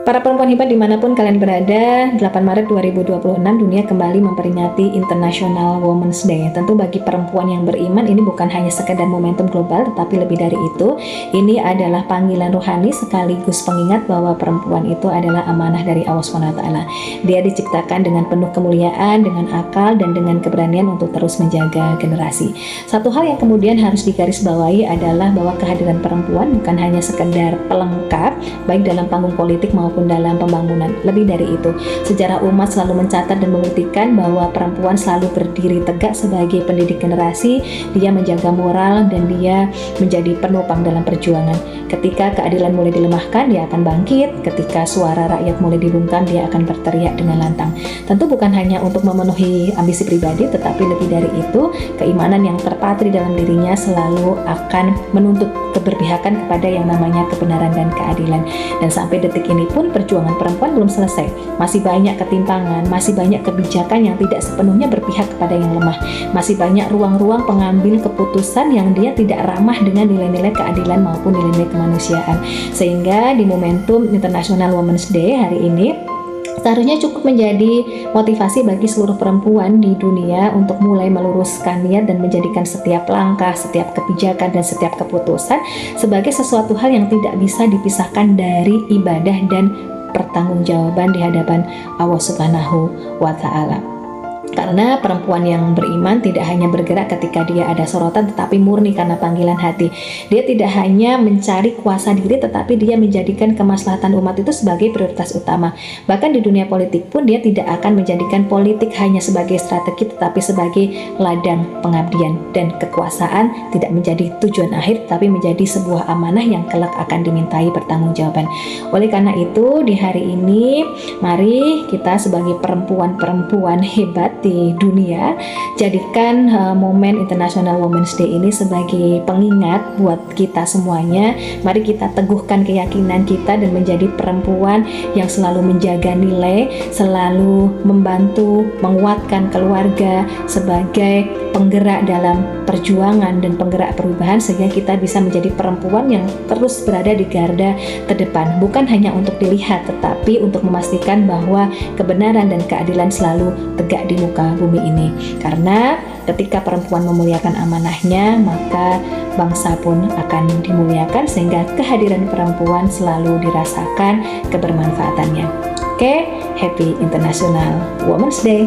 Para perempuan hebat dimanapun kalian berada, 8 Maret 2026 dunia kembali memperingati International Women's Day. Tentu bagi perempuan yang beriman ini bukan hanya sekedar momentum global, tetapi lebih dari itu, ini adalah panggilan rohani sekaligus pengingat bahwa perempuan itu adalah amanah dari Allah SWT. Dia diciptakan dengan penuh kemuliaan, dengan akal, dan dengan keberanian untuk terus menjaga generasi. Satu hal yang kemudian harus digarisbawahi adalah bahwa kehadiran perempuan bukan hanya sekedar pelengkap, baik dalam panggung politik maupun dalam pembangunan. Lebih dari itu, sejarah umat selalu mencatat dan membuktikan bahwa perempuan selalu berdiri tegak sebagai pendidik generasi. Dia menjaga moral dan dia menjadi penopang dalam perjuangan. Ketika keadilan mulai dilemahkan, dia akan bangkit. Ketika suara rakyat mulai dibungkam, dia akan berteriak dengan lantang. Tentu bukan hanya untuk memenuhi ambisi pribadi, tetapi lebih dari itu, keimanan yang terpatri dalam dirinya selalu akan menuntut keberpihakan kepada yang namanya kebenaran dan keadilan. Dan sampai detik ini pun perjuangan perempuan belum selesai. Masih banyak ketimpangan, masih banyak kebijakan yang tidak sepenuhnya berpihak kepada yang lemah. Masih banyak ruang-ruang pengambil keputusan yang dia tidak ramah dengan nilai-nilai keadilan maupun nilai-nilai kemanusiaan. Sehingga di momentum International Women's Day hari ini seharusnya cukup menjadi motivasi bagi seluruh perempuan di dunia untuk mulai meluruskan niat dan menjadikan setiap langkah, setiap kebijakan, dan setiap keputusan sebagai sesuatu hal yang tidak bisa dipisahkan dari ibadah dan pertanggungjawaban di hadapan Allah Subhanahu wa Ta'ala. Karena perempuan yang beriman tidak hanya bergerak ketika dia ada sorotan, tetapi murni karena panggilan hati. Dia tidak hanya mencari kuasa diri, tetapi dia menjadikan kemaslahatan umat itu sebagai prioritas utama. Bahkan di dunia politik pun dia tidak akan menjadikan politik hanya sebagai strategi, tetapi sebagai ladang pengabdian. Dan kekuasaan tidak menjadi tujuan akhir, tetapi menjadi sebuah amanah yang kelak akan dimintai pertanggungjawaban. Oleh karena itu, di hari ini, mari kita sebagai perempuan-perempuan hebat di dunia, jadikan momen International Women's Day ini sebagai pengingat buat kita semuanya. Mari kita teguhkan keyakinan kita dan menjadi perempuan yang selalu menjaga nilai, selalu membantu, menguatkan keluarga sebagai penggerak dalam perjuangan dan penggerak perubahan, sehingga kita bisa menjadi perempuan yang terus berada di garda terdepan, bukan hanya untuk dilihat, tetapi untuk memastikan bahwa kebenaran dan keadilan selalu tegak di muka bumi ini. Karena ketika perempuan memuliakan amanahnya, maka bangsa pun akan dimuliakan, sehingga kehadiran perempuan selalu dirasakan kebermanfaatannya. Oke, happy International Women's Day.